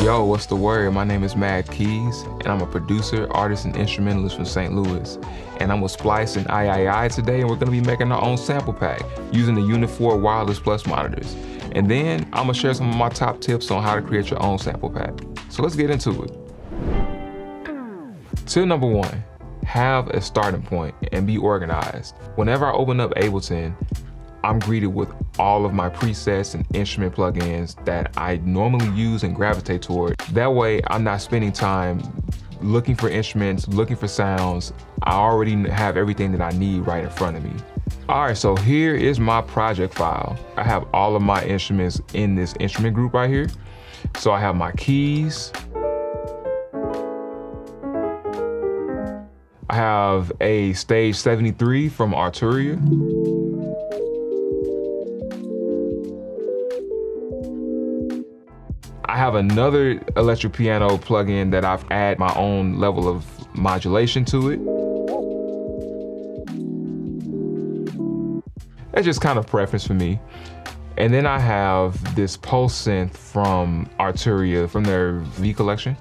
Yo, what's the word? My name is Mad Keys, and I'm a producer, artist, and instrumentalist from St. Louis. And I'm with Splice and III today, and we're gonna be making our own sample pack using the Unit 4 Wireless Plus monitors. And then I'm gonna share some of my top tips on how to create your own sample pack. So let's get into it. Tip number 1, have a starting point and be organized. Whenever I open up Ableton, I'm greeted with all of my presets and instrument plugins that I normally use and gravitate toward. That way, I'm not spending time looking for instruments, looking for sounds. I already have everything that I need right in front of me. All right, so here is my project file. I have all of my instruments in this instrument group right here. So I have my keys. I have a Stage 73 from Arturia. I have another electric piano plugin that I've added my own level of modulation to it. That's just kind of preference for me. And then I have this pulse synth from Arturia from their V collection.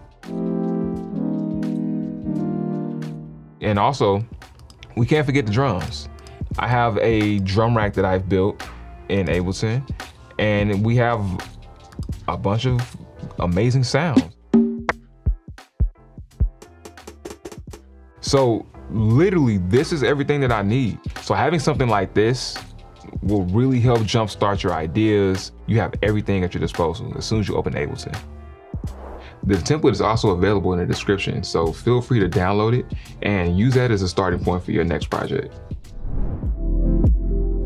And also, we can't forget the drums. I have a drum rack that I've built in Ableton, and we have a bunch of amazing sounds. So literally, this is everything that I need. So having something like this will really help jumpstart your ideas. You have everything at your disposal as soon as you open Ableton. The template is also available in the description, so feel free to download it and use that as a starting point for your next project.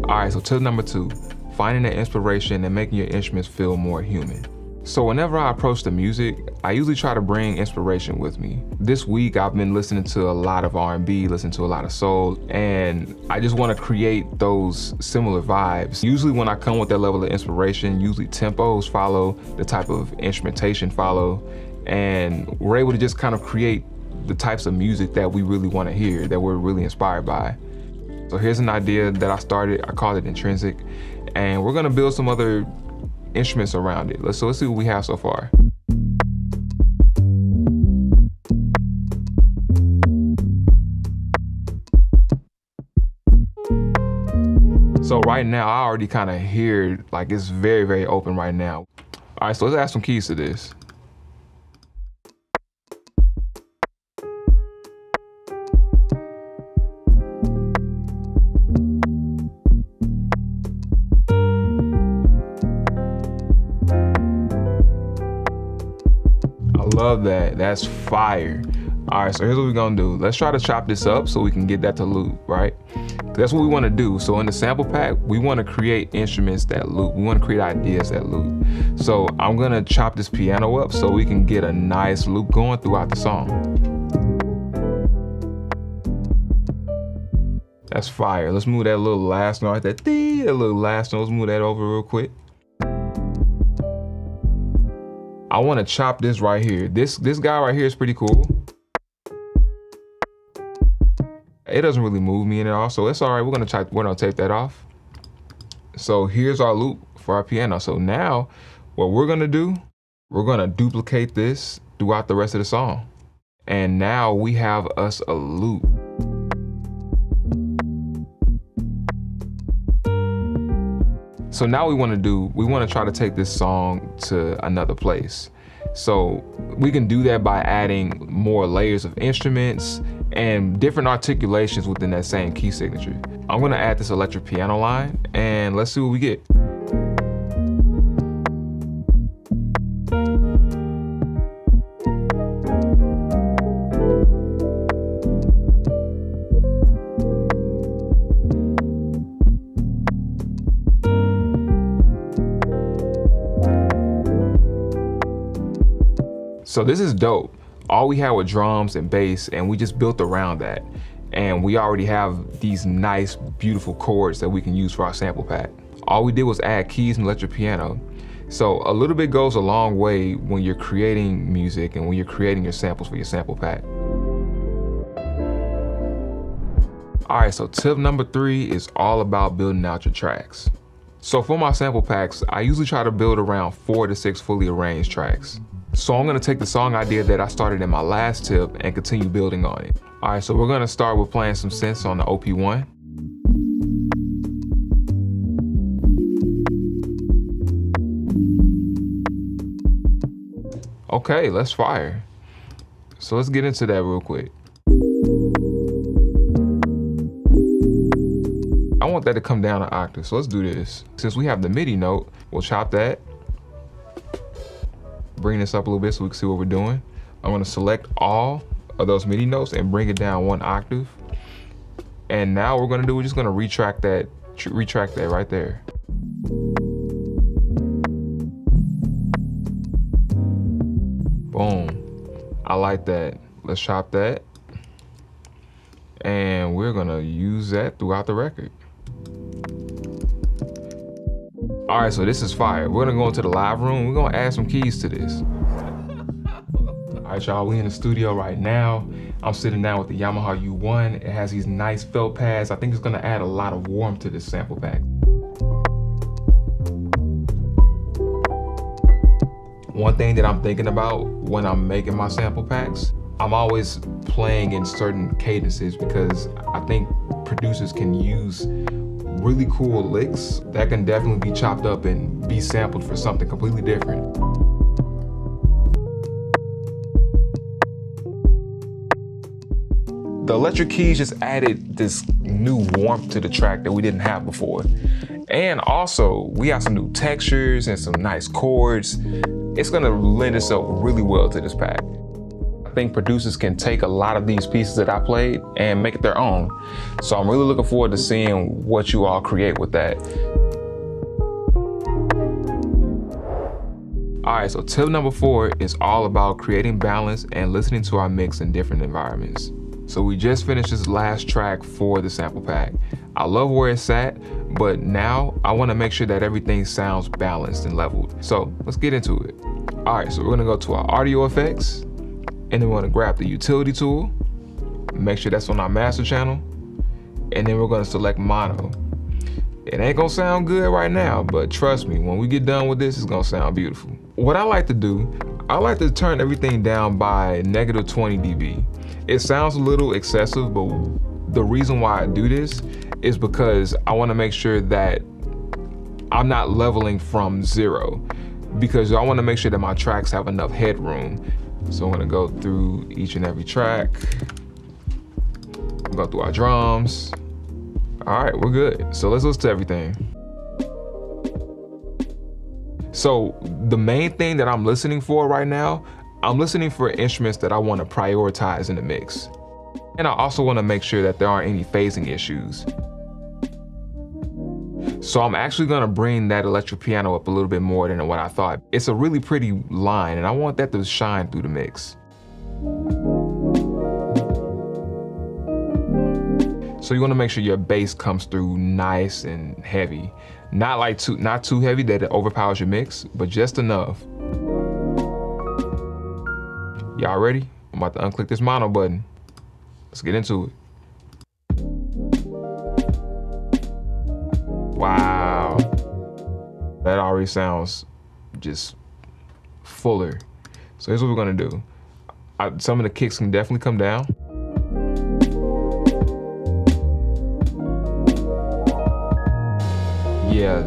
All right, so tip number 2, finding that inspiration and making your instruments feel more human. So whenever I approach the music, I usually try to bring inspiration with me. This week, I've been listening to a lot of R&B, listening to a lot of soul, and I just want to create those similar vibes. Usually when I come with that level of inspiration, usually tempos follow, the type of instrumentation follow, and we're able to just kind of create the types of music that we really want to hear, that we're really inspired by. So here's an idea that I started, I call it Intrinsic, and we're gonna build some other instruments around it. So let's see what we have so far. So right now, I already kind of hear, like it's very, very open right now. All right, so let's add some keys to this. Love that, that's fire. All right, so here's what we're gonna do. Let's try to chop this up so we can get that to loop, right? That's what we wanna do. So in the sample pack, we wanna create instruments that loop. We wanna create ideas that loop. So I'm gonna chop this piano up so we can get a nice loop going throughout the song. That's fire. Let's move that little last note, that little last note, let's move that over real quick. I want to chop this right here. This guy right here is pretty cool. It doesn't really move me in at all, so it's all right. We're gonna tape that off. So here's our loop for our piano. So now what we're gonna do, we're gonna duplicate this throughout the rest of the song. And now we have us a loop. So now we want to try to take this song to another place. So we can do that by adding more layers of instruments and different articulations within that same key signature. I'm going to add this electric piano line and let's see what we get. So this is dope. All we had were drums and bass, and we just built around that. And we already have these nice, beautiful chords that we can use for our sample pack. All we did was add keys and electric piano. So a little bit goes a long way when you're creating music and when you're creating your samples for your sample pack. All right, so tip number 3 is all about building out your tracks. So for my sample packs, I usually try to build around 4 to 6 fully arranged tracks. So I'm gonna take the song idea that I started in my last tip and continue building on it. All right, so we're gonna start with playing some synths on the OP1. Okay, let's fire. So let's get into that real quick. I want that to come down an octave, so let's do this. Since we have the MIDI note, we'll chop that. Bring this up a little bit so we can see what we're doing. I'm gonna select all of those MIDI notes and bring it down 1 octave. And now what we're gonna do, we're just gonna retract that right there. Boom, I like that. Let's chop that. And we're gonna use that throughout the record. All right, so this is fire. We're gonna go into the live room. We're gonna add some keys to this. All right, y'all, we in the studio right now. I'm sitting down with the Yamaha U1. It has these nice felt pads. I think it's gonna add a lot of warmth to this sample pack. One thing that I'm thinking about when I'm making my sample packs, I'm always playing in certain cadences because I think producers can use really cool licks that can definitely be chopped up and be sampled for something completely different. The electric keys just added this new warmth to the track that we didn't have before. And also, we have some new textures and some nice chords. It's gonna lend itself really well to this pack. I think producers can take a lot of these pieces that I played and make it their own. So I'm really looking forward to seeing what you all create with that. All right, so tip number 4 is all about creating balance and listening to our mix in different environments. So we just finished this last track for the sample pack. I love where it's at, but now I wanna make sure that everything sounds balanced and leveled. So let's get into it. All right, so we're gonna go to our audio effects, and then we're gonna grab the utility tool, make sure that's on our master channel, and then we're gonna select mono. It ain't gonna sound good right now, but trust me, when we get done with this, it's gonna sound beautiful. What I like to do, I like to turn everything down by -20 dB. It sounds a little excessive, but the reason why I do this is because I wanna make sure that I'm not leveling from 0, because I wanna make sure that my tracks have enough headroom. So I'm gonna go through each and every track, go through our drums. All right, we're good. So let's listen to everything. So the main thing that I'm listening for right now, I'm listening for instruments that I want to prioritize in the mix. And I also want to make sure that there aren't any phasing issues. So I'm actually going to bring that electric piano up a little bit more than what I thought. It's a really pretty line, and I want that to shine through the mix. So you want to make sure your bass comes through nice and heavy. Not too heavy that it overpowers your mix, but just enough. Y'all ready? I'm about to unclick this mono button. Let's get into it. Wow. That already sounds just fuller. So here's what we're gonna do. Some of the kicks can definitely come down. Yeah,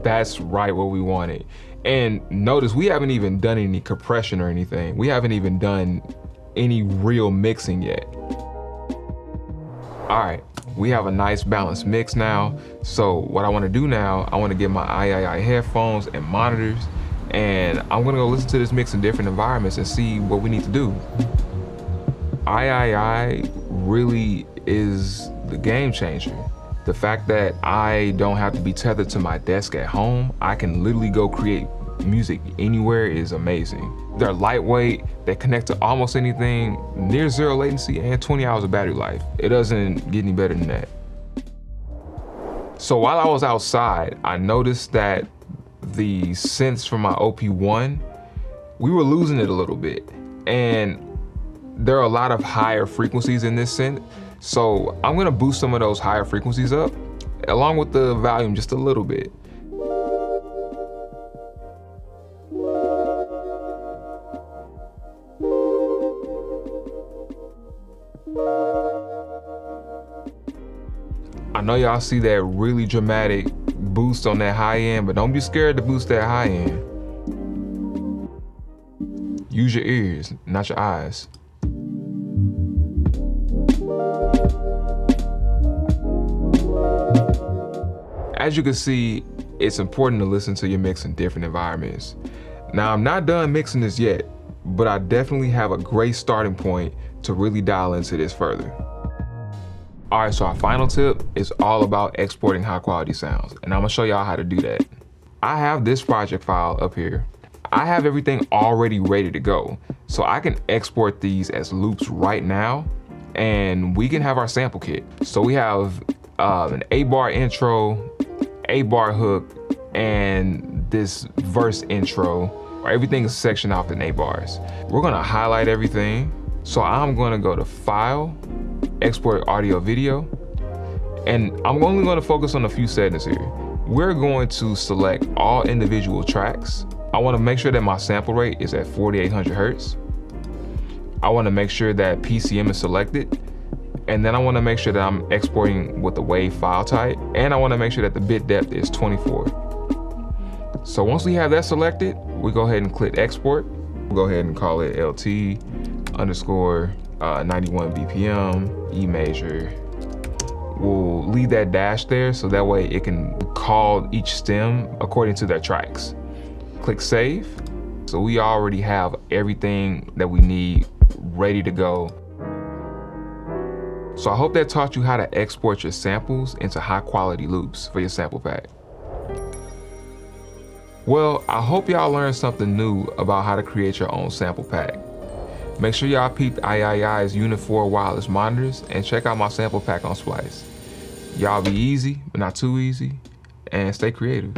that's right where we want it. And notice we haven't even done any compression or anything. We haven't even done any real mixing yet. All right, we have a nice balanced mix now. So what I wanna do now, I wanna get my III headphones and monitors, and I'm gonna go listen to this mix in different environments and see what we need to do. III really is the game changer. The fact that I don't have to be tethered to my desk at home, I can literally go create music anywhere is amazing. They're lightweight, they connect to almost anything, near 0 latency, and 20 hours of battery life. It doesn't get any better than that. So while I was outside, I noticed that the synths from my OP1, we were losing it a little bit. And there are a lot of higher frequencies in this synth. So I'm gonna boost some of those higher frequencies up, along with the volume just a little bit. I know y'all see that really dramatic boost on that high end, but don't be scared to boost that high end. Use your ears, not your eyes. As you can see, it's important to listen to your mix in different environments. Now, I'm not done mixing this yet, but I definitely have a great starting point to really dial into this further. All right, so our final tip is all about exporting high quality sounds, and I'm gonna show y'all how to do that. I have this project file up here. I have everything already ready to go, so I can export these as loops right now, and we can have our sample kit. So we have an 8-bar intro, 8-bar hook, and this verse intro. Everything is sectioned off in 8 bars. We're gonna highlight everything. So I'm gonna go to File, Export Audio Video, and I'm only gonna focus on a few settings here. We're going to select all individual tracks. I wanna make sure that my sample rate is at 4800 Hertz. I wanna make sure that PCM is selected, and then I wanna make sure that I'm exporting with the WAV file type, and I wanna make sure that the bit depth is 24. So once we have that selected, we go ahead and click export. We'll go ahead and call it LT _ 91 BPM, E major. We'll leave that dash there so that way it can call each stem according to their tracks. Click save. So we already have everything that we need ready to go. So I hope that taught you how to export your samples into high quality loops for your sample pack. Well, I hope y'all learned something new about how to create your own sample pack. Make sure y'all peep III's Unit 4 wireless monitors and check out my sample pack on Splice. Y'all be easy, but not too easy, and stay creative.